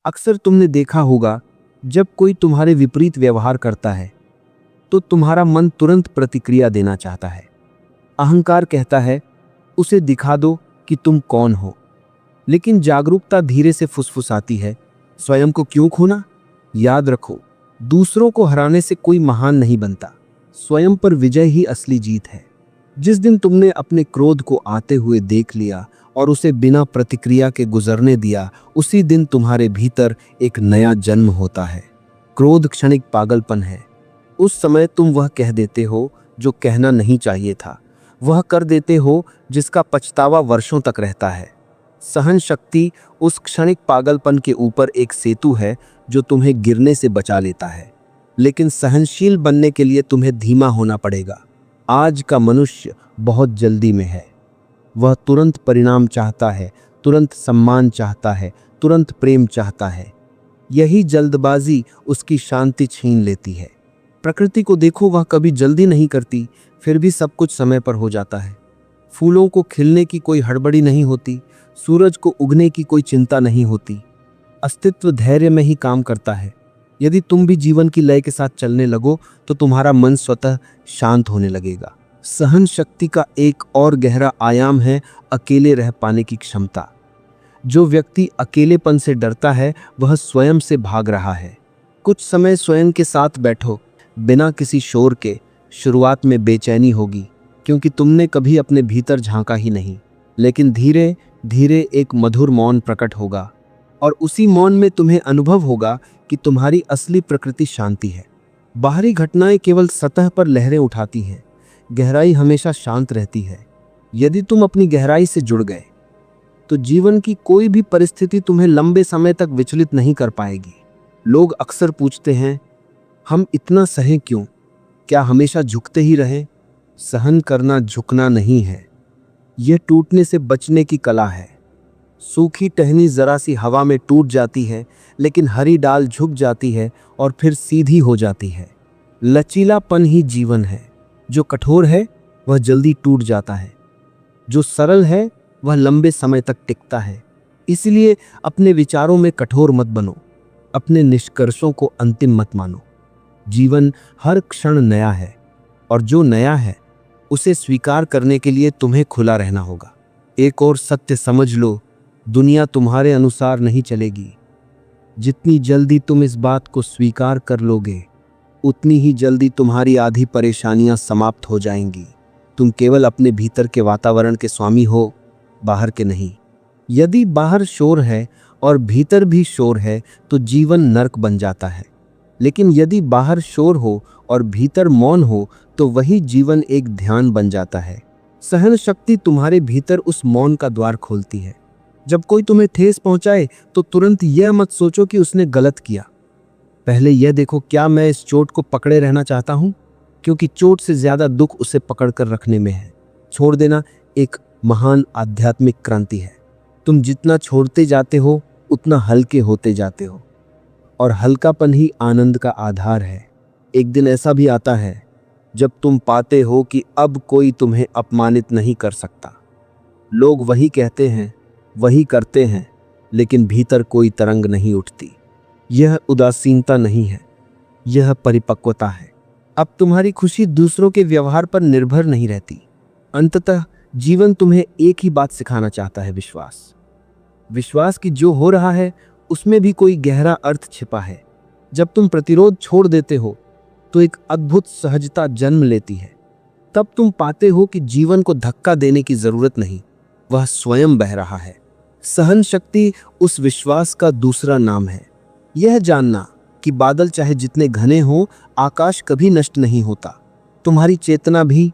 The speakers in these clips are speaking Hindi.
अक्सर तुमने देखा होगा, जब कोई तुम्हारे विपरीत व्यवहार करता है तो तुम्हारा मन तुरंत प्रतिक्रिया देना चाहता है। अहंकार कहता है, उसे दिखा दो कि तुम कौन हो। लेकिन जागरूकता धीरे से फुसफुसाती है, स्वयं को क्यों खोना? याद रखो, दूसरों को हराने से कोई महान नहीं बनता, स्वयं पर विजय ही असली जीत है। जिस दिन तुमने अपने क्रोध को आते हुए देख लिया और उसे बिना प्रतिक्रिया के गुजरने दिया, उसी दिन तुम्हारे भीतर एक नया जन्म होता है। क्रोध क्षणिक पागलपन है। उस समय तुम वह कह देते हो जो कहना नहीं चाहिए था, वह कर देते हो जिसका पछतावा वर्षों तक रहता है। सहन शक्ति उस क्षणिक पागलपन के ऊपर एक सेतु है जो तुम्हें गिरने से बचा लेता है। लेकिन सहनशील बनने के लिए तुम्हें धीमा होना पड़ेगा। आज का मनुष्य बहुत जल्दी में है। वह तुरंत परिणाम चाहता है, तुरंत सम्मान चाहता है, तुरंत प्रेम चाहता है। यही जल्दबाजी उसकी शांति छीन लेती है। प्रकृति को देखो, वह कभी जल्दी नहीं करती, फिर भी सब कुछ समय पर हो जाता है। फूलों को खिलने की कोई हड़बड़ी नहीं होती, सूरज को उगने की कोई चिंता नहीं होती। अस्तित्व धैर्य में ही काम करता है। यदि तुम भी जीवन की लय के साथ चलने लगो तो तुम्हारा मन स्वतः शांत होने लगेगा। सहन शक्ति का एक और गहरा आयाम है अकेले रह पाने की क्षमता। जो व्यक्ति अकेलेपन से डरता है वह स्वयं से भाग रहा है। कुछ समय स्वयं के साथ बैठो, बिना किसी शोर के। शुरुआत में बेचैनी होगी क्योंकि तुमने कभी अपने भीतर झांका ही नहीं, लेकिन धीरे धीरे एक मधुर मौन प्रकट होगा और उसी मौन में तुम्हें अनुभव होगा कि तुम्हारी असली प्रकृति शांति है। बाहरी घटनाएं केवल सतह पर लहरें उठाती हैं, गहराई हमेशा शांत रहती है। यदि तुम अपनी गहराई से जुड़ गए तो जीवन की कोई भी परिस्थिति तुम्हें लंबे समय तक विचलित नहीं कर पाएगी। लोग अक्सर पूछते हैं, हम इतना सहे क्यों? क्या हमेशा झुकते ही रहें? सहन करना झुकना नहीं है, यह टूटने से बचने की कला है। सूखी टहनी जरा सी हवा में टूट जाती है, लेकिन हरी डाल झुक जाती है और फिर सीधी हो जाती है। लचीलापन ही जीवन है। जो कठोर है वह जल्दी टूट जाता है, जो सरल है वह लंबे समय तक टिकता है। इसलिए अपने विचारों में कठोर मत बनो, अपने निष्कर्षों को अंतिम मत मानो। जीवन हर क्षण नया है और जो नया है उसे स्वीकार करने के लिए तुम्हें खुला रहना होगा। एक और सत्य समझ लो, दुनिया तुम्हारे अनुसार नहीं चलेगी। जितनी जल्दी तुम इस बात को स्वीकार कर लोगे, उतनी ही जल्दी तुम्हारी आधी परेशानियां समाप्त हो जाएंगी। तुम केवल अपने भीतर के वातावरण के स्वामी हो, बाहर के नहीं। यदि बाहर शोर है और भीतर भी शोर है तो जीवन नर्क बन जाता है। लेकिन यदि बाहर शोर हो और भीतर मौन हो तो वही जीवन एक ध्यान बन जाता है। सहन शक्ति तुम्हारे भीतर उस मौन का द्वार खोलती है। जब कोई तुम्हें ठेस पहुंचाए तो तुरंत यह मत सोचो कि उसने गलत किया। पहले यह देखो, क्या मैं इस चोट को पकड़े रहना चाहता हूं? क्योंकि चोट से ज्यादा दुख उसे पकड़ कर रखने में है। छोड़ देना एक महान आध्यात्मिक क्रांति है। तुम जितना छोड़ते जाते हो उतना हल्के होते जाते हो, और हल्कापन ही आनंद का आधार है। एक दिन ऐसा भी आता है जब तुम पाते हो कि अब कोई तुम्हें अपमानित नहीं कर सकता। लोग वही कहते हैं, वही करते हैं, लेकिन भीतर कोई तरंग नहीं उठती। यह उदासीनता नहीं है, यह परिपक्वता है। अब तुम्हारी खुशी दूसरों के व्यवहार पर निर्भर नहीं रहती। अंततः जीवन तुम्हें एक ही बात सिखाना चाहता है, विश्वास। विश्वास कि जो हो रहा है उसमें भी कोई गहरा अर्थ छिपा है। जब तुम प्रतिरोध छोड़ देते हो तो एक अद्भुत सहजता जन्म लेती है। तब तुम पाते हो कि जीवन को धक्का देने की जरूरत नहीं, वह स्वयं बह रहा है। सहन शक्ति उस विश्वास का दूसरा नाम है। यह जानना कि बादल चाहे जितने घने हों, आकाश कभी नष्ट नहीं होता। तुम्हारी चेतना भी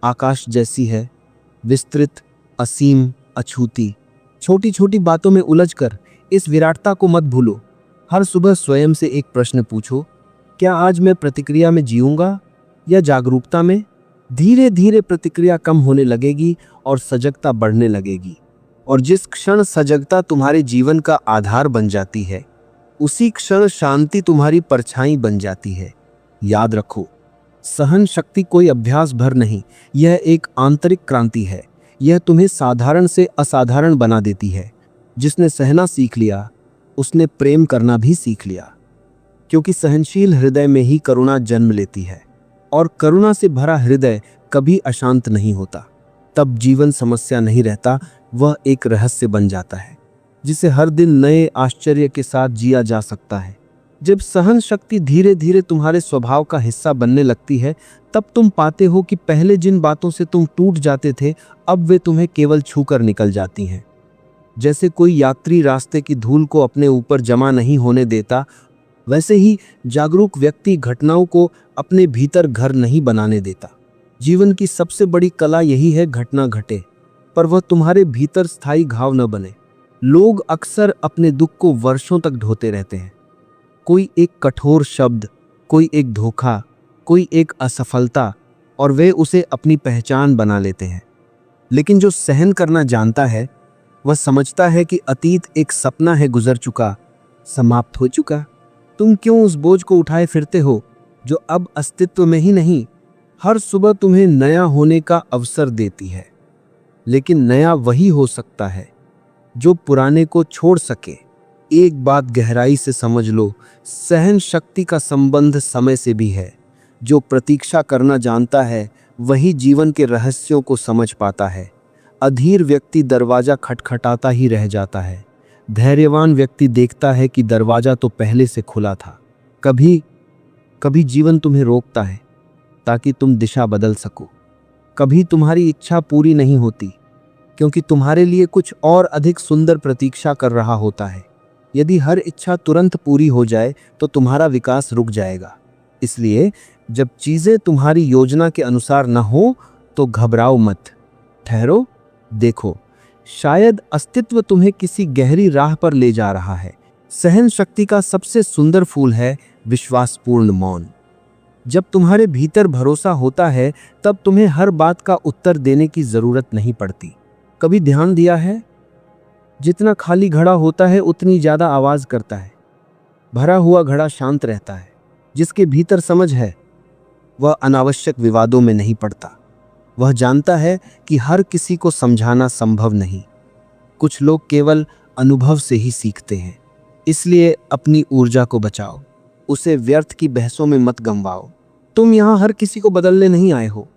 आकाश जैसी है, विस्तृत, असीम, अछूती। छोटी छोटी बातों में उलझकर इस विराटता को मत भूलो। हर सुबह स्वयं से एक प्रश्न पूछो, क्या आज मैं प्रतिक्रिया में जीऊंगा या जागरूकता में? धीरे धीरे प्रतिक्रिया कम होने लगेगी और सजगता बढ़ने लगेगी। और जिस क्षण सजगता तुम्हारे जीवन का आधार बन जाती है, उसी क्षण शांति तुम्हारी परछाई बन जाती है। याद रखो, सहन शक्ति कोई अभ्यास भर नहीं, यह एक आंतरिक क्रांति है। यह तुम्हें साधारण से असाधारण बना देती है। जिसने सहना सीख लिया उसने प्रेम करना भी सीख लिया, क्योंकि सहनशील हृदय में ही करुणा जन्म लेती है और करुणा से भरा हृदय कभी अशांत नहीं होता। तब जीवन समस्या नहीं रहता, वह एक रहस्य बन जाता है जिसे हर दिन नए आश्चर्य के साथ जिया जा सकता है। जब सहन शक्ति धीरे धीरे तुम्हारे स्वभाव का हिस्सा बनने लगती है, तब तुम पाते हो कि पहले जिन बातों से तुम टूट जाते थे, अब वे तुम्हें केवल छूकर निकल जाती हैं। जैसे कोई यात्री रास्ते की धूल को अपने ऊपर जमा नहीं होने देता, वैसे ही जागरूक व्यक्ति घटनाओं को अपने भीतर घर नहीं बनाने देता। जीवन की सबसे बड़ी कला यही है, घटना घटे पर वह तुम्हारे भीतर स्थायी घाव न बने। लोग अक्सर अपने दुख को वर्षों तक ढोते रहते हैं। कोई एक कठोर शब्द, कोई एक धोखा, कोई एक असफलता, और वे उसे अपनी पहचान बना लेते हैं। लेकिन जो सहन करना जानता है, वह समझता है कि अतीत एक सपना है, गुजर चुका, समाप्त हो चुका। तुम क्यों उस बोझ को उठाए फिरते हो जो अब अस्तित्व में ही नहीं? हर सुबह तुम्हें नया होने का अवसर देती है, लेकिन नया वही हो सकता है जो पुराने को छोड़ सके। एक बात गहराई से समझ लो, सहन शक्ति का संबंध समय से भी है। जो प्रतीक्षा करना जानता है, वही जीवन के रहस्यों को समझ पाता है। अधीर व्यक्ति दरवाजा खटखटाता ही रह जाता है। धैर्यवान व्यक्ति देखता है कि दरवाजा तो पहले से खुला था। कभी कभी जीवन तुम्हें रोकता है ताकि तुम दिशा बदल सको। कभी तुम्हारी इच्छा पूरी नहीं होती, क्योंकि तुम्हारे लिए कुछ और अधिक सुंदर प्रतीक्षा कर रहा होता है। यदि हर इच्छा तुरंत पूरी हो जाए तो तुम्हारा विकास रुक जाएगा। इसलिए जब चीजें तुम्हारी योजना के अनुसार न हो तो घबराओ मत, ठहरो, देखो, शायद अस्तित्व तुम्हें किसी गहरी राह पर ले जा रहा है। सहन शक्ति का सबसे सुंदर फूल है विश्वासपूर्ण मौन। जब तुम्हारे भीतर भरोसा होता है, तब तुम्हें हर बात का उत्तर देने की जरूरत नहीं पड़ती। कभी ध्यान दिया है, जितना खाली घड़ा होता है उतनी ज्यादा आवाज करता है। भरा हुआ घड़ा शांत रहता है। जिसके भीतर समझ है, वह अनावश्यक विवादों में नहीं पड़ता। वह जानता है कि हर किसी को समझाना संभव नहीं। कुछ लोग केवल अनुभव से ही सीखते हैं। इसलिए अपनी ऊर्जा को बचाओ, उसे व्यर्थ की बहसों में मत गंवाओ। तुम यहां हर किसी को बदलने नहीं आए हो,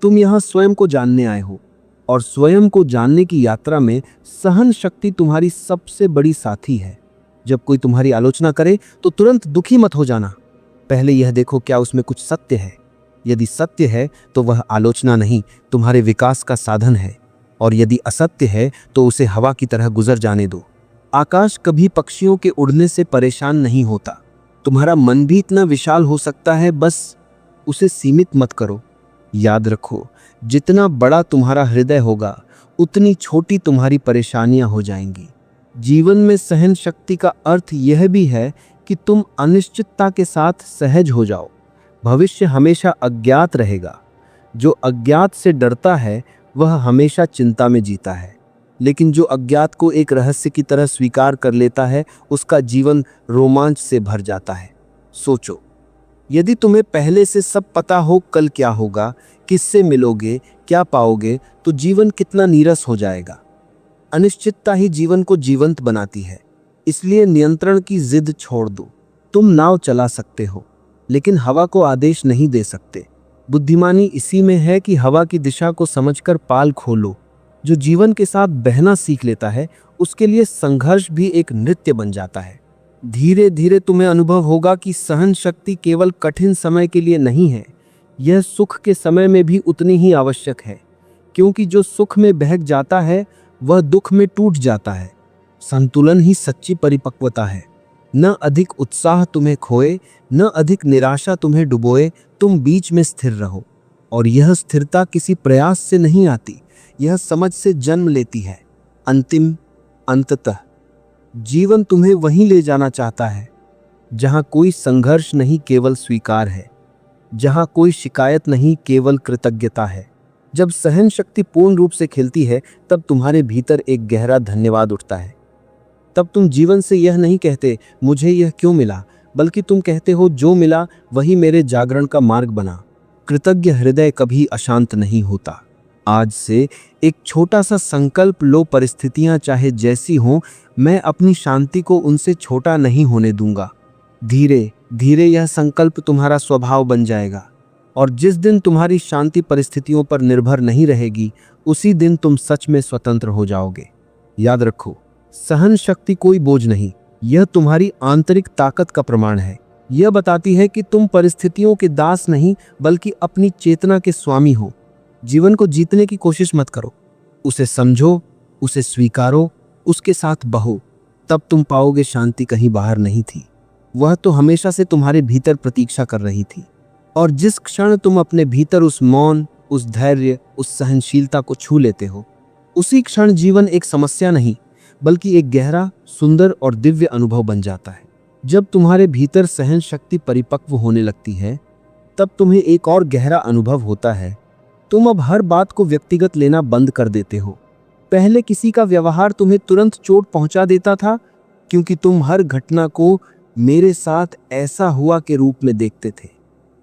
तुम यहां स्वयं को जानने आए हो। और स्वयं को जानने की यात्रा में सहन शक्ति तुम्हारी सबसे बड़ी साथी है। जब कोई तुम्हारी आलोचना करे तो तुरंत दुखी मत हो जाना। पहले यह देखो क्या उसमें कुछ सत्य है। यदि सत्य है तो वह आलोचना नहीं, तुम्हारे विकास का साधन है। और यदि असत्य है तो उसे हवा की तरह गुजर जाने दो। आकाश कभी पक्षियों के उड़ने से परेशान नहीं होता। तुम्हारा मन भी इतना विशाल हो सकता है, बस उसे सीमित मत करो। याद रखो, जितना बड़ा तुम्हारा हृदय होगा, उतनी छोटी तुम्हारी परेशानियां हो जाएंगी। जीवन में सहन शक्ति का अर्थ यह भी है कि तुम अनिश्चितता के साथ सहज हो जाओ। भविष्य हमेशा अज्ञात रहेगा। जो अज्ञात से डरता है वह हमेशा चिंता में जीता है, लेकिन जो अज्ञात को एक रहस्य की तरह स्वीकार कर लेता है, उसका जीवन रोमांच से भर जाता है। सोचो, यदि तुम्हें पहले से सब पता हो कल क्या होगा, किससे मिलोगे, क्या पाओगे, तो जीवन कितना नीरस हो जाएगा। अनिश्चितता ही जीवन को जीवंत बनाती है। इसलिए नियंत्रण की जिद छोड़ दो। तुम नाव चला सकते हो, लेकिन हवा को आदेश नहीं दे सकते। बुद्धिमानी इसी में है कि हवा की दिशा को समझकर पाल खोलो। जो जीवन के साथ बहना सीख लेता है, उसके लिए संघर्ष भी एक नृत्य बन जाता है। धीरे धीरे तुम्हें अनुभव होगा कि सहन शक्ति केवल कठिन समय के लिए नहीं है, यह सुख के समय में भी उतनी ही आवश्यक है। क्योंकि जो सुख में बहक जाता है वह दुख में टूट जाता है। संतुलन ही सच्ची परिपक्वता है। न अधिक उत्साह तुम्हें खोए, न अधिक निराशा तुम्हें डुबोए। तुम बीच में स्थिर रहो। और यह स्थिरता किसी प्रयास से नहीं आती, यह समझ से जन्म लेती है। अंततः जीवन तुम्हें वहीं ले जाना चाहता है जहां कोई संघर्ष नहीं, केवल स्वीकार है। जहां कोई शिकायत नहीं, केवल कृतज्ञता है। जब सहन शक्ति पूर्ण रूप से खिलती है, तब तुम्हारे भीतर एक गहरा धन्यवाद उठता है। तब तुम जीवन से यह नहीं कहते मुझे यह क्यों मिला, बल्कि तुम कहते हो जो मिला वही मेरे जागरण का मार्ग बना। कृतज्ञ हृदय कभी अशांत नहीं होता। आज से एक छोटा सा संकल्प लो, परिस्थितियां चाहे जैसी हों, मैं अपनी शांति को उनसे छोटा नहीं होने दूंगा। धीरे धीरे यह संकल्प तुम्हारा स्वभाव बन जाएगा और जिस दिन तुम्हारी शांति परिस्थितियों पर निर्भर नहीं रहेगी, उसी दिन तुम सच में स्वतंत्र हो जाओगे। याद रखो, सहन शक्ति कोई बोझ नहीं, यह तुम्हारी आंतरिक ताकत का प्रमाण है। यह बताती है कि तुम परिस्थितियों के दास नहीं बल्कि अपनी चेतना के स्वामी हो। जीवन को जीतने की कोशिश मत करो, उसे समझो, उसे स्वीकारो, उसके साथ बहो। तब तुम पाओगे शांति कहीं बाहर नहीं थी, वह तो हमेशा से तुम्हारे भीतर प्रतीक्षा कर रही थी। और जिस क्षण तुम अपने भीतर उस मौन, उस धैर्य, उस सहनशीलता को छू लेते हो, उसी क्षण जीवन एक समस्या नहीं बल्कि एक गहरा, सुंदर और दिव्य अनुभव बन जाता है। जब तुम्हारे भीतर सहन शक्ति परिपक्व होने लगती है, तब तुम्हें एक और गहरा अनुभव होता है। तुम अब हर बात को व्यक्तिगत लेना बंद कर देते हो। पहले किसी का व्यवहार तुम्हें तुरंत चोट पहुंचा देता था क्योंकि तुम हर घटना को मेरे साथ ऐसा हुआ के रूप में देखते थे।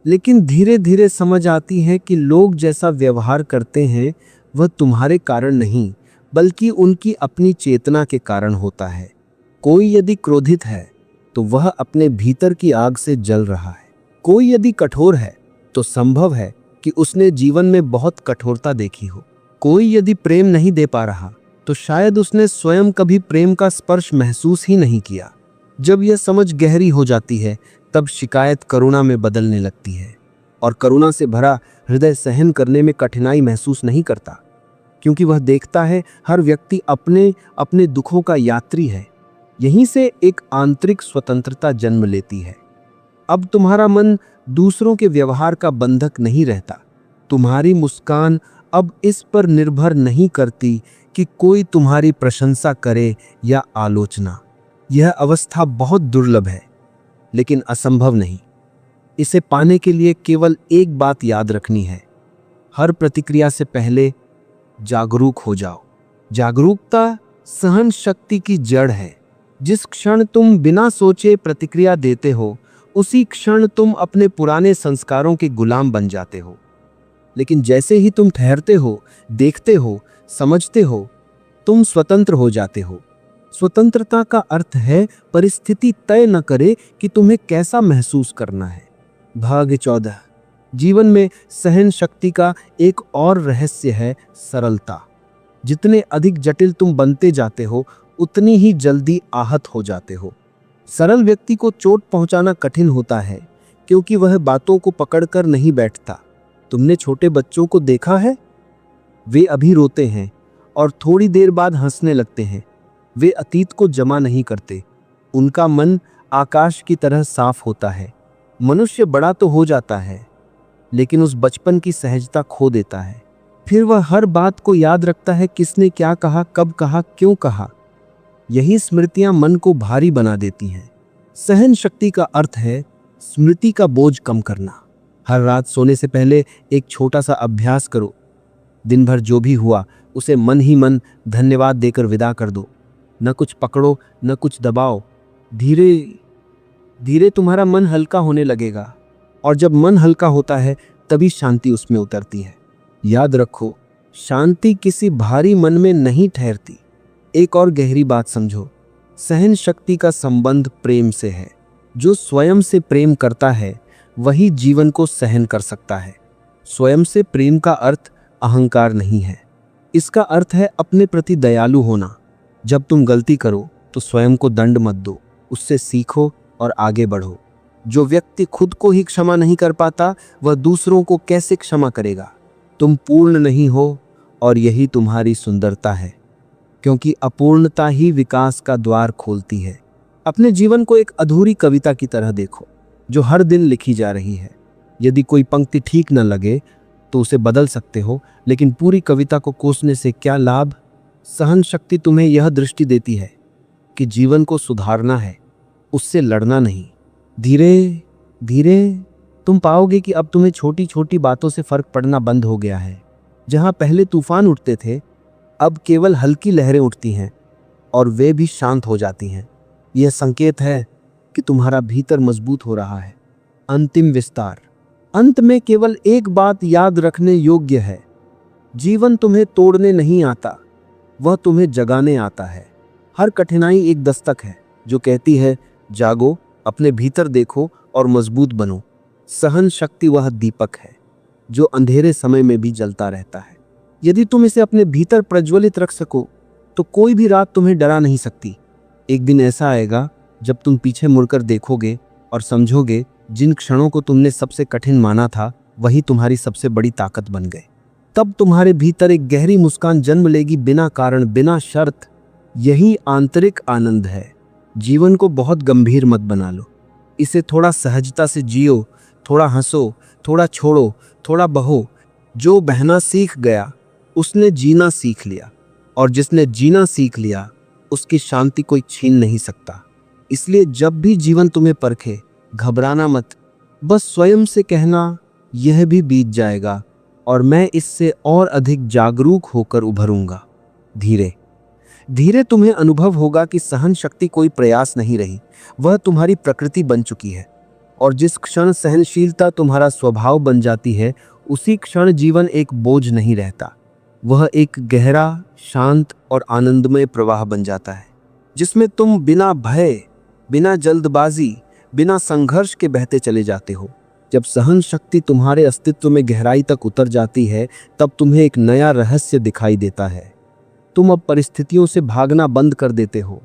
लेकिन धीरे धीरे समझ आती है कि लोग जैसा व्यवहार करते हैं वह तुम्हारे कारण नहीं बल्कि उनकी अपनी चेतना के कारण होता है। कोई यदि क्रोधित है तो वह अपने भीतर की आग से जल रहा है। कोई यदि कठोर है तो संभव है कि उसने जीवन में बहुत कठोरता देखी हो। कोई यदि प्रेम नहीं दे पा रहा तो शायद उसने स्वयं कभी प्रेम का स्पर्श महसूस ही नहीं किया। जब यह समझ गहरी हो जाती है, तब शिकायत करुणा में बदलने लगती है और करुणा से भरा हृदय सहन करने में कठिनाई महसूस नहीं करता, क्योंकि वह देखता है हर व्यक्ति अपने अपने दुखों का यात्री है। यहीं से एक आंतरिक स्वतंत्रता जन्म लेती है। अब तुम्हारा मन दूसरों के व्यवहार का बंधक नहीं रहता। तुम्हारी मुस्कान अब इस पर निर्भर नहीं करती कि कोई तुम्हारी प्रशंसा करे या आलोचना। यह अवस्था बहुत दुर्लभ है लेकिन असंभव नहीं। इसे पाने के लिए केवल एक बात याद रखनी है, हर प्रतिक्रिया से पहले जागरूक हो जाओ। जागरूकता सहन शक्ति की जड़ है। जिस क्षण तुम बिना सोचे प्रतिक्रिया देते हो, उसी क्षण तुम अपने पुराने संस्कारों के गुलाम बन जाते हो। लेकिन जैसे ही तुम ठहरते हो, देखते हो, समझते हो, तुम स्वतंत्र हो जाते हो। स्वतंत्रता का अर्थ है परिस्थिति तय न करे कि तुम्हें कैसा महसूस करना है। भाग 14। जीवन में सहन शक्ति का एक और रहस्य है सरलता। जितने अधिक जटिल तुम बनते जाते हो, उतनी ही जल्दी आहत हो जाते हो। सरल व्यक्ति को चोट पहुंचाना कठिन होता है क्योंकि वह बातों को पकड़कर नहीं बैठता। तुमने छोटे बच्चों को देखा है? वे अभी रोते हैं और थोड़ी देर बाद हंसने लगते हैं। वे अतीत को जमा नहीं करते। उनका मन आकाश की तरह साफ होता है। मनुष्य बड़ा तो हो जाता है लेकिन उस बचपन की सहजता खो देता है। फिर वह हर बात को याद रखता है, किसने क्या कहा, कब कहा, क्यों कहा। यही स्मृतियां मन को भारी बना देती हैं। सहन शक्ति का अर्थ है स्मृति का बोझ कम करना। हर रात सोने से पहले एक छोटा सा अभ्यास करो। दिन भर जो भी हुआ उसे मन ही मन धन्यवाद देकर विदा कर दो। न कुछ पकड़ो, न कुछ दबाओ। धीरे धीरे तुम्हारा मन हल्का होने लगेगा और जब मन हल्का होता है तभी शांति उसमें उतरती है। याद रखो, शांति किसी भारी मन में नहीं ठहरती। एक और गहरी बात समझो, सहन शक्ति का संबंध प्रेम से है। जो स्वयं से प्रेम करता है वही जीवन को सहन कर सकता है। स्वयं से प्रेम का अर्थ अहंकार नहीं है। इसका अर्थ है अपने प्रति दयालु होना। जब तुम गलती करो तो स्वयं को दंड मत दो, उससे सीखो और आगे बढ़ो। जो व्यक्ति खुद को ही क्षमा नहीं कर पाता, वह दूसरों को कैसे क्षमा करेगा। तुम पूर्ण नहीं हो और यही तुम्हारी सुंदरता है, क्योंकि अपूर्णता ही विकास का द्वार खोलती है। अपने जीवन को एक अधूरी कविता की तरह देखो जो हर दिन लिखी जा रही है। यदि कोई पंक्ति ठीक न लगे तो उसे बदल सकते हो, लेकिन पूरी कविता को कोसने से क्या लाभ। सहन शक्ति तुम्हें यह दृष्टि देती है कि जीवन को सुधारना है, उससे लड़ना नहीं। धीरे धीरे तुम पाओगे कि अब तुम्हें छोटी छोटी बातों से फर्क पड़ना बंद हो गया है। जहां पहले तूफान उठते थे, अब केवल हल्की लहरें उठती हैं और वे भी शांत हो जाती हैं। यह संकेत है कि तुम्हारा भीतर मजबूत हो रहा है। अंतिम विस्तार। अंत में केवल एक बात याद रखने योग्य है, जीवन तुम्हें तोड़ने नहीं आता, वह तुम्हें जगाने आता है। हर कठिनाई एक दस्तक है जो कहती है जागो, अपने भीतर देखो और मजबूत बनो। सहन शक्ति वह दीपक है जो अंधेरे समय में भी जलता रहता है। यदि तुम इसे अपने भीतर प्रज्वलित रख सको तो कोई भी रात तुम्हें डरा नहीं सकती। एक दिन ऐसा आएगा जब तुम पीछे मुड़कर देखोगे और समझोगे जिन क्षणों को तुमने सबसे कठिन माना था वही तुम्हारी सबसे बड़ी ताकत बन गए। तब तुम्हारे भीतर एक गहरी मुस्कान जन्म लेगी, बिना कारण, बिना शर्त। यही आंतरिक आनंद है। जीवन को बहुत गंभीर मत बना लो, इसे थोड़ा सहजता से जियो, थोड़ा हंसो, थोड़ा छोड़ो, थोड़ा बहो। जो बहना सीख गया उसने जीना सीख लिया, और जिसने जीना सीख लिया उसकी शांति कोई छीन नहीं सकता। इसलिए जब भी जीवन तुम्हें परखे, घबराना मत। बस स्वयं से कहना यह भी बीत जाएगा और मैं इससे और अधिक जागरूक होकर उभरूंगा। धीरे धीरे तुम्हें अनुभव होगा कि सहन शक्ति कोई प्रयास नहीं रही, वह तुम्हारी प्रकृति बन चुकी है। और जिस क्षण सहनशीलता तुम्हारा स्वभाव बन जाती है उसी क्षण जीवन एक बोझ नहीं रहता, वह एक गहरा, शांत और आनंदमय प्रवाह बन जाता है जिसमें तुम बिना भय, बिना जल्दबाजी, बिना संघर्ष के बहते चले जाते हो। जब सहन शक्ति तुम्हारे अस्तित्व में गहराई तक उतर जाती है तब तुम्हें एक नया रहस्य दिखाई देता है। तुम अब परिस्थितियों से भागना बंद कर देते हो।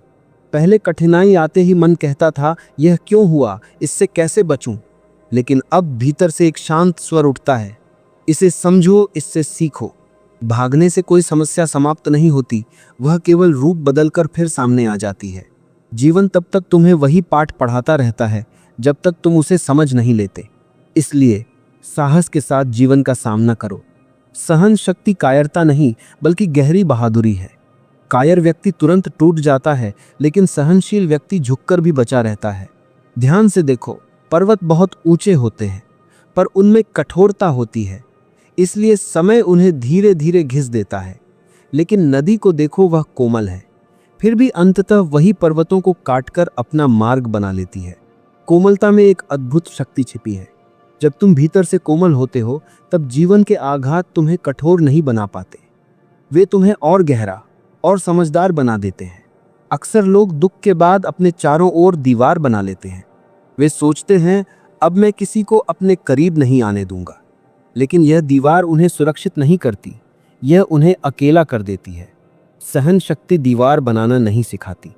पहले कठिनाई आते ही मन कहता था यह क्यों हुआ, इससे कैसे बचूं? लेकिन अब भीतर से एक शांत स्वर उठता है, इसे समझो, इससे सीखो। भागने से कोई समस्या समाप्त नहीं होती, वह केवल रूप बदलकर फिर सामने आ जाती है। जीवन तब तक तुम्हें वही पाठ पढ़ाता रहता है जब तक तुम उसे समझ नहीं लेते। इसलिए साहस के साथ जीवन का सामना करो। सहन शक्ति कायरता नहीं बल्कि गहरी बहादुरी है। कायर व्यक्ति तुरंत टूट जाता है, लेकिन सहनशील व्यक्ति झुककर भी बचा रहता है। ध्यान से देखो, पर्वत बहुत ऊंचे होते हैं पर उनमें कठोरता होती है, इसलिए समय उन्हें धीरे धीरे घिस देता है। लेकिन नदी को देखो, वह कोमल है, फिर भी अंततः वही पर्वतों को काटकर अपना मार्ग बना लेती है। कोमलता में एक अद्भुत शक्ति छिपी है। जब तुम भीतर से कोमल होते हो तब जीवन के आघात तुम्हें कठोर नहीं बना पाते, वे तुम्हें और गहरा और समझदार बना देते हैं। अक्सर लोग दुख के बाद अपने चारों ओर दीवार बना लेते हैं। वे सोचते हैं अब मैं किसी को अपने करीब नहीं आने दूंगा, लेकिन यह दीवार उन्हें सुरक्षित नहीं करती, यह उन्हें अकेला कर देती है। सहन शक्ति दीवार बनाना नहीं सिखाती,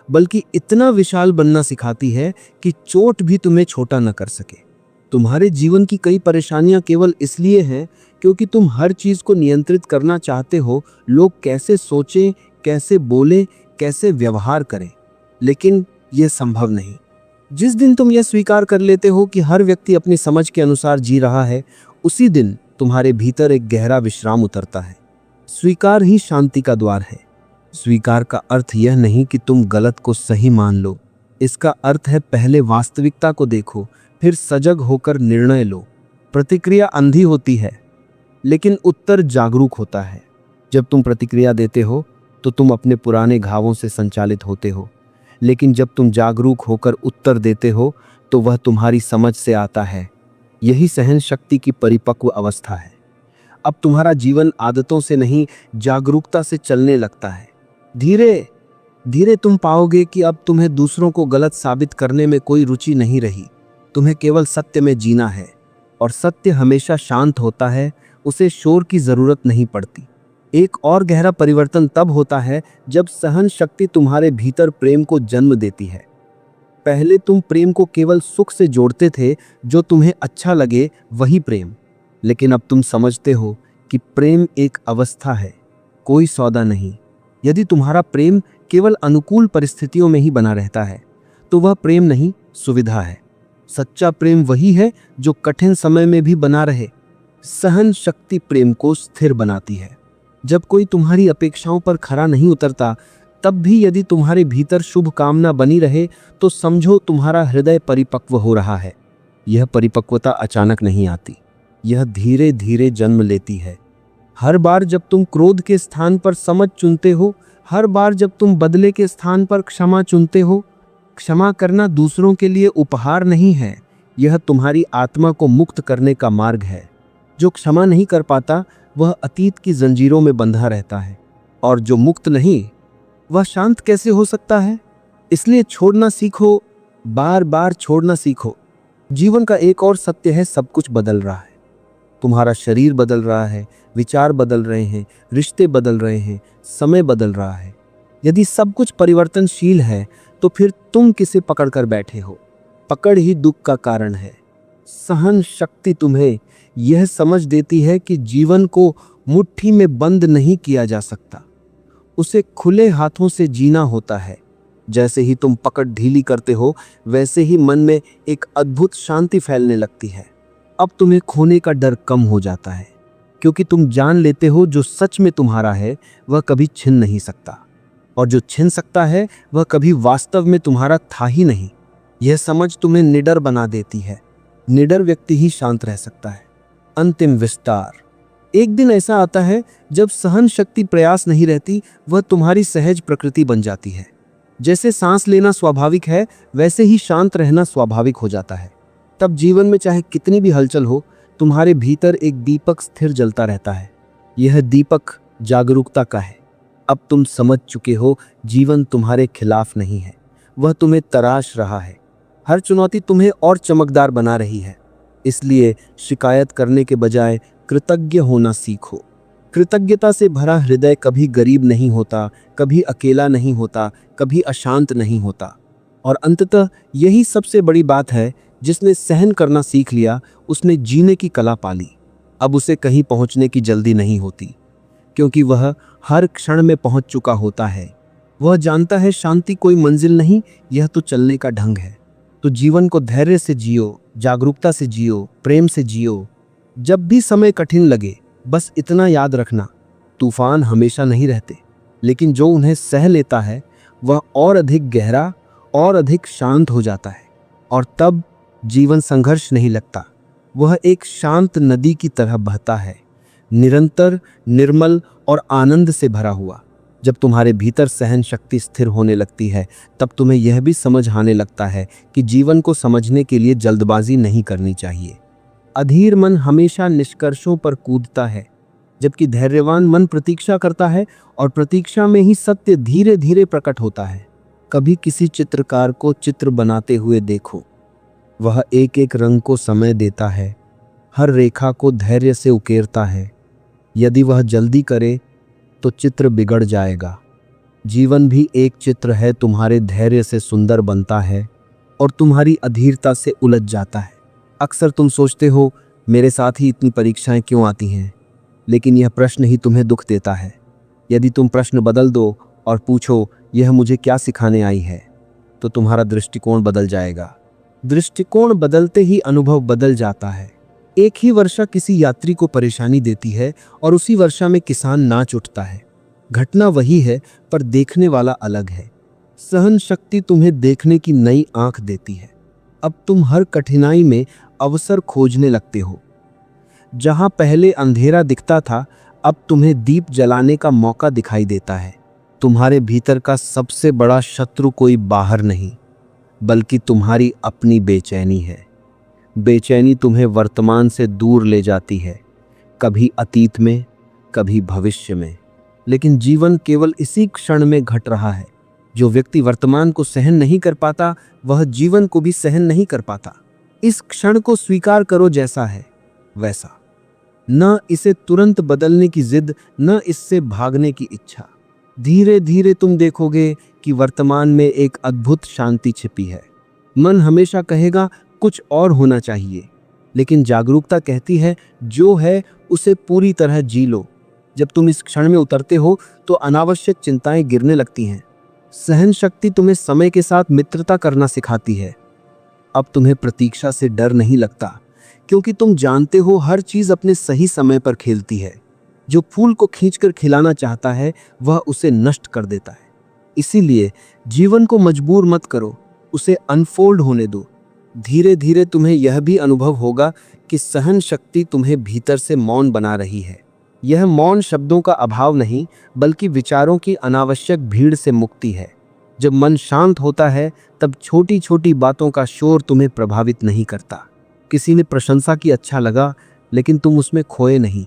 बल्कि इतना विशाल बनना सिखाती है कि चोट भी तुम्हें छोटा न कर सके। तुम्हारे जीवन की कई परेशानियां केवल इसलिए हैं क्योंकि तुम हर चीज को नियंत्रित करना चाहते हो। लोग कैसे सोचें, कैसे बोलें, कैसे व्यवहार करें, लेकिन यह संभव नहीं। जिस दिन तुम यह स्वीकार कर लेते हो कि हर व्यक्ति अपनी समझ के अनुसार जी रहा है, उसी दिन तुम्हारे भीतर एक गहरा विश्राम उतरता है। स्वीकार ही शांति का द्वार है। स्वीकार का अर्थ यह नहीं कि तुम गलत को सही मान लो, इसका अर्थ है पहले वास्तविकता को देखो, फिर सजग होकर निर्णय लो। प्रतिक्रिया अंधी होती है, लेकिन उत्तर जागरूक होता है। जब तुम प्रतिक्रिया देते हो तो तुम अपने पुराने घावों से संचालित होते हो, लेकिन जब तुम जागरूक होकर उत्तर देते हो तो वह तुम्हारी समझ से आता है। यही सहन शक्ति की परिपक्व अवस्था है। अब तुम्हारा जीवन आदतों से नहीं, जागरूकता से चलने लगता है। धीरे धीरे तुम पाओगे कि अब तुम्हें दूसरों को गलत साबित करने में कोई रुचि नहीं रही। तुम्हें केवल सत्य में जीना है, और सत्य हमेशा शांत होता है, उसे शोर की जरूरत नहीं पड़ती। एक और गहरा परिवर्तन तब होता है जब सहन शक्ति तुम्हारे भीतर प्रेम को जन्म देती है। पहले तुम प्रेम को केवल सुख से जोड़ते थे, जो तुम्हें अच्छा लगे वही प्रेम। लेकिन अब तुम समझते हो कि प्रेम एक अवस्था है, कोई सौदा नहीं। यदि तुम्हारा प्रेम केवल अनुकूल परिस्थितियों में ही बना रहता है तो वह प्रेम नहीं, सुविधा है। सच्चा प्रेम वही है जो कठिन समय में भी बना रहे। सहन शक्ति प्रेम को स्थिर बनाती है। जब कोई तुम्हारी अपेक्षाओं पर खरा नहीं उतरता, तब भी यदि तुम्हारे भीतर शुभ कामना बनी रहे तो समझो तुम्हारा हृदय परिपक्व हो रहा है। यह परिपक्वता अचानक नहीं आती, यह धीरे धीरे जन्म लेती है। हर बार जब तुम क्रोध के स्थान पर समझ चुनते हो, हर बार जब तुम बदले के स्थान पर क्षमा चुनते हो, क्षमा करना दूसरों के लिए उपहार नहीं है, यह तुम्हारी आत्मा को मुक्त करने का मार्ग है। जो क्षमा नहीं कर पाता वह अतीत की जंजीरों में बंधा रहता है, और जो मुक्त नहीं वह शांत कैसे हो सकता है? इसलिए छोड़ना सीखो, बार बार छोड़ना सीखो। जीवन का एक और सत्य है, सब कुछ बदल रहा है। तुम्हारा शरीर बदल रहा है, विचार बदल रहे हैं, रिश्ते बदल रहे हैं, समय बदल रहा है। यदि सब कुछ परिवर्तनशील है तो फिर तुम किसे पकड़कर बैठे हो? पकड़ ही दुख का कारण है। सहन शक्ति तुम्हें यह समझ देती है कि जीवन को मुट्ठी में बंद नहीं किया जा सकता, उसे खुले हाथों से जीना होता है। जैसे ही तुम पकड़ ढीली करते हो, वैसे ही मन में एक अद्भुत शांति फैलने लगती है। अब तुम्हें खोने का डर कम हो जाता है, क्योंकि तुम जान लेते हो जो सच में तुम्हारा है वह कभी छिन नहीं सकता, और जो छिन सकता है वह कभी वास्तव में तुम्हारा था ही नहीं। यह समझ तुम्हें निडर बना देती है। निडर व्यक्ति ही शांत रह सकता है। अंतिम विस्तार। एक दिन ऐसा आता है जब सहन शक्ति प्रयास नहीं रहती, वह तुम्हारी सहज प्रकृति बन जाती है। जैसे सांस लेना स्वाभाविक है, वैसे ही शांत रहना स्वाभाविक हो जाता है। तब जीवन में चाहे कितनी भी हलचल हो, तुम्हारे भीतर एक दीपक स्थिर जलता रहता है। यह दीपक जागरूकता का है। अब तुम समझ चुके हो, जीवन तुम्हारे खिलाफ नहीं है, वह तुम्हें तराश रहा है। हर चुनौती तुम्हें और चमकदार बना रही है। इसलिए शिकायत करने के बजाय कृतज्ञ होना सीखो। कृतज्ञता से भरा हृदय कभी गरीब नहीं होता, कभी अकेला नहीं होता, कभी अशांत नहीं होता। और अंततः यही सबसे बड़ी बात है, जिसने सहन करना सीख लिया, उसने जीने की कला पाली। अब उसे कहीं पहुंचने की जल्दी नहीं होती, क्योंकि वह हर क्षण में पहुंच चुका होता है। वह जानता है शांति कोई मंजिल नहीं, यह तो चलने का ढंग है। तो जीवन को धैर्य से जियो, जागरूकता से जियो, प्रेम से जियो। जब भी समय कठिन लगे, बस इतना याद रखना, तूफान हमेशा नहीं रहते, लेकिन जो उन्हें सह लेता है वह और अधिक गहरा और अधिक शांत हो जाता है। और तब जीवन संघर्ष नहीं लगता, वह एक शांत नदी की तरह बहता है, निरंतर, निर्मल और आनंद से भरा हुआ। जब तुम्हारे भीतर सहन शक्ति स्थिर होने लगती है, तब तुम्हें यह भी समझ आने लगता है कि जीवन को समझने के लिए जल्दबाजी नहीं करनी चाहिए। अधीर मन हमेशा निष्कर्षों पर कूदता है, जबकि धैर्यवान मन प्रतीक्षा करता है, और प्रतीक्षा में ही सत्य धीरे धीरे प्रकट होता है। कभी किसी चित्रकार को चित्र बनाते हुए देखो। वह एक एक रंग को समय देता है, हर रेखा को धैर्य से उकेरता है। यदि वह जल्दी करे तो चित्र बिगड़ जाएगा। जीवन भी एक चित्र है, तुम्हारे धैर्य से सुंदर बनता है और तुम्हारी अधीरता से उलझ जाता है। अक्सर तुम सोचते हो, मेरे साथ ही इतनी परीक्षाएं क्यों आती हैं? लेकिन यह प्रश्न ही तुम्हें दुख देता है। यदि तुम प्रश्न बदल दो और पूछो, यह मुझे क्या सिखाने आई है, तो तुम्हारा दृष्टिकोण बदल जाएगा। दृष्टिकोण बदलते ही अनुभव बदल जाता है। एक ही वर्षा किसी यात्री को परेशानी देती है और उसी वर्षा में किसान नाच उठता है। घटना वही है, पर देखने वाला अलग है। सहन शक्ति तुम्हें देखने की नई आंख देती है। अब तुम हर कठिनाई में अवसर खोजने लगते हो। जहां पहले अंधेरा दिखता था, अब तुम्हें दीप जलाने का मौका दिखाई देता है। तुम्हारे भीतर का सबसे बड़ा शत्रु कोई बाहर नहीं, बल्कि तुम्हारी अपनी बेचैनी है। बेचैनी तुम्हें वर्तमान से दूर ले जाती है, कभी अतीत में, कभी भविष्य में। लेकिन जीवन केवल इसी क्षण में घट रहा है। जो व्यक्ति वर्तमान को सहन नहीं कर पाता, वह जीवन को भी सहन नहीं कर पाता। इस क्षण को स्वीकार करो जैसा है वैसा, न इसे तुरंत बदलने की जिद, न इससे भागने की इच्छा। धीरे धीरे तुम देखोगे कि वर्तमान में एक अद्भुत शांति छिपी है। मन हमेशा कहेगा कुछ और होना चाहिए, लेकिन जागरूकता कहती है जो है उसे पूरी तरह जी लो। जब तुम इस क्षण में उतरते हो तो अनावश्यक चिंताएं गिरने लगती हैं। सहन शक्ति तुम्हें समय के साथ मित्रता करना सिखाती है। अब तुम्हें प्रतीक्षा से डर नहीं लगता, क्योंकि तुम जानते हो हर चीज अपने सही समय पर खेलती है। जो फूल को खींचकर खिलाना चाहता है, वह उसे नष्ट कर देता है। इसीलिए जीवन को मजबूर मत करो, उसे अनफोल्ड होने दो। धीरे धीरे तुम्हें यह भी अनुभव होगा कि सहन शक्ति तुम्हें भीतर से मौन बना रही है। यह मौन शब्दों का अभाव नहीं, बल्कि विचारों की अनावश्यक भीड़ से मुक्ति है। जब मन शांत होता है, तब छोटी छोटी बातों का शोर तुम्हें प्रभावित नहीं करता। किसी ने प्रशंसा की, अच्छा लगा, लेकिन तुम उसमें खोए नहीं।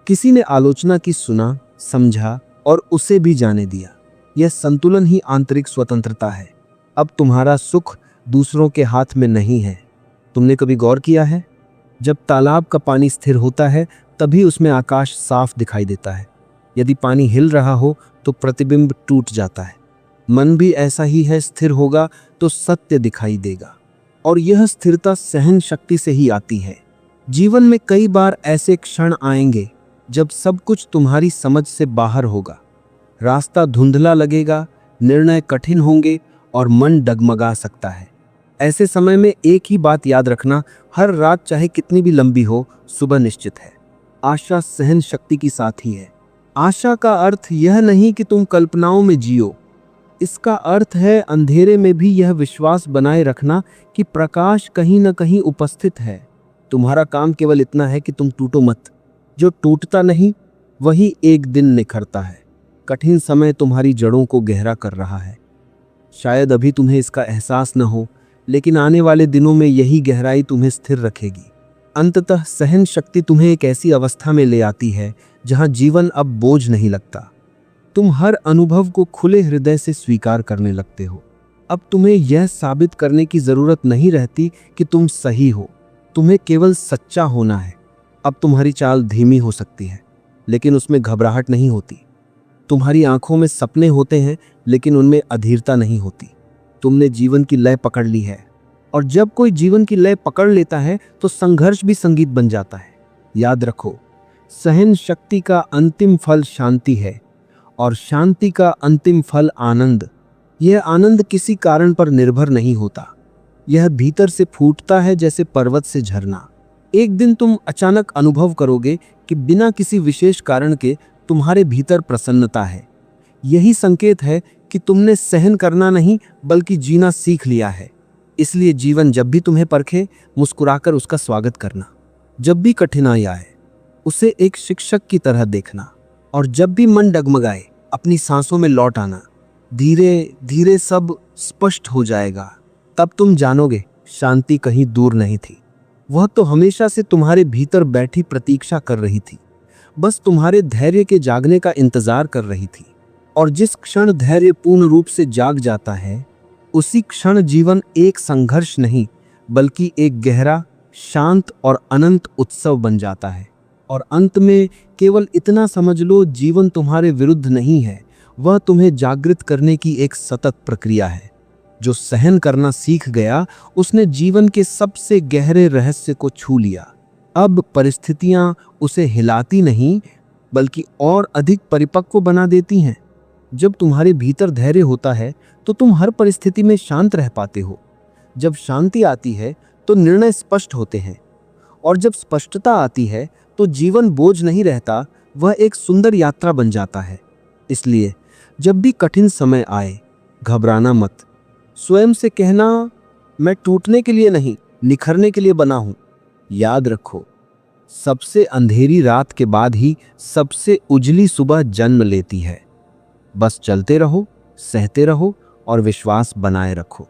किसी ने आलोचना की, सुना, समझा और उसे भी जाने दिया। यह संतुलन ही आंतरिक स्वतंत्रता है। अब तुम्हारा सुख दूसरों के हाथ में नहीं है। तुमने कभी गौर किया है, जब तालाब का पानी स्थिर होता है तभी उसमें आकाश साफ दिखाई देता है। यदि पानी हिल रहा हो तो प्रतिबिंब टूट जाता है। मन भी ऐसा ही है, स्थिर होगा तो सत्य दिखाई देगा। और यह स्थिरता सहन शक्ति से ही आती है। जीवन में कई बार ऐसे क्षण आएंगे जब सब कुछ तुम्हारी समझ से बाहर होगा। रास्ता धुंधला लगेगा, निर्णय कठिन होंगे और मन डगमगा सकता है। ऐसे समय में एक ही बात याद रखना, हर रात चाहे कितनी भी लंबी हो, सुबह निश्चित है। आशा सहन शक्ति की साथी है। आशा का अर्थ यह नहीं कि तुम कल्पनाओं में जियो। इसका अर्थ है अंधेरे में भी यह विश्वास बनाए रखना कि प्रकाश कहीं न कहीं उपस्थित है। तुम्हारा काम केवल इतना है कि तुम टूटो मत। जो टूटता नहीं वही एक दिन निखरता है। कठिन समय तुम्हारी जड़ों को गहरा कर रहा है। शायद अभी तुम्हें इसका एहसास न हो, लेकिन आने वाले दिनों में यही गहराई तुम्हें स्थिर रखेगी। अंततः सहन शक्ति तुम्हें एक ऐसी अवस्था में ले आती है जहां जीवन अब बोझ नहीं लगता। तुम हर अनुभव को खुले हृदय से स्वीकार करने लगते हो। अब तुम्हें यह साबित करने की जरूरत नहीं रहती कि तुम सही हो। तुम्हें केवल सच्चा होना है। अब तुम्हारी चाल धीमी हो सकती है, लेकिन उसमें घबराहट नहीं होती। तुम्हारी आंखों में सपने होते हैं, लेकिन उनमें अधीरता नहीं होती। तुमने जीवन की लय पकड़ ली है, और जब कोई जीवन की लय पकड़ लेता है तो संघर्ष भी संगीत बन जाता है। याद रखो, सहन शक्ति का अंतिम फल शांति है, और शांति का अंतिम फल आनंद। यह आनंद किसी कारण पर निर्भर नहीं होता। यह भीतर से फूटता है, जैसे पर्वत से झरना। एक दिन तुम अचानक अनुभव करोगे कि बिना किसी विशेष कारण के तुम्हारे भीतर प्रसन्नता है। यही संकेत है कि तुमने सहन करना नहीं बल्कि जीना सीख लिया है। इसलिए जीवन जब भी तुम्हें परखे, मुस्कुराकर उसका स्वागत करना। जब भी कठिनाई आए, उसे एक शिक्षक की तरह देखना। और जब भी मन डगमगाए, अपनी सांसों में लौट आना। धीरे धीरे सब स्पष्ट हो जाएगा। तब तुम जानोगे शांति कहीं दूर नहीं थी। वह तो हमेशा से तुम्हारे भीतर बैठी प्रतीक्षा कर रही थी, बस तुम्हारे धैर्य के जागने का इंतजार कर रही थी। और जिस क्षण धैर्य पूर्ण रूप से जाग जाता है, उसी क्षण जीवन एक संघर्ष नहीं बल्कि एक गहरा, शांत और अनंत उत्सव बन जाता है। और अंत में केवल इतना समझ लो, जीवन तुम्हारे विरुद्ध नहीं है, वह तुम्हें जागृत करने की एक सतत प्रक्रिया है। जो सहन करना सीख गया, उसने जीवन के सबसे गहरे रहस्य को छू लिया। अब परिस्थितियां उसे हिलाती नहीं बल्कि और अधिक परिपक्व बना देती हैं। जब तुम्हारे भीतर धैर्य होता है तो तुम हर परिस्थिति में शांत रह पाते हो। जब शांति आती है तो निर्णय स्पष्ट होते हैं, और जब स्पष्टता आती है तो जीवन बोझ नहीं रहता, वह एक सुंदर यात्रा बन जाता है। इसलिए जब भी कठिन समय आए, घबराना मत। स्वयं से कहना, मैं टूटने के लिए नहीं, निखरने के लिए बना हूं। याद रखो, सबसे अंधेरी रात के बाद ही सबसे उजली सुबह जन्म लेती है। बस चलते रहो, सहते रहो और विश्वास बनाए रखो।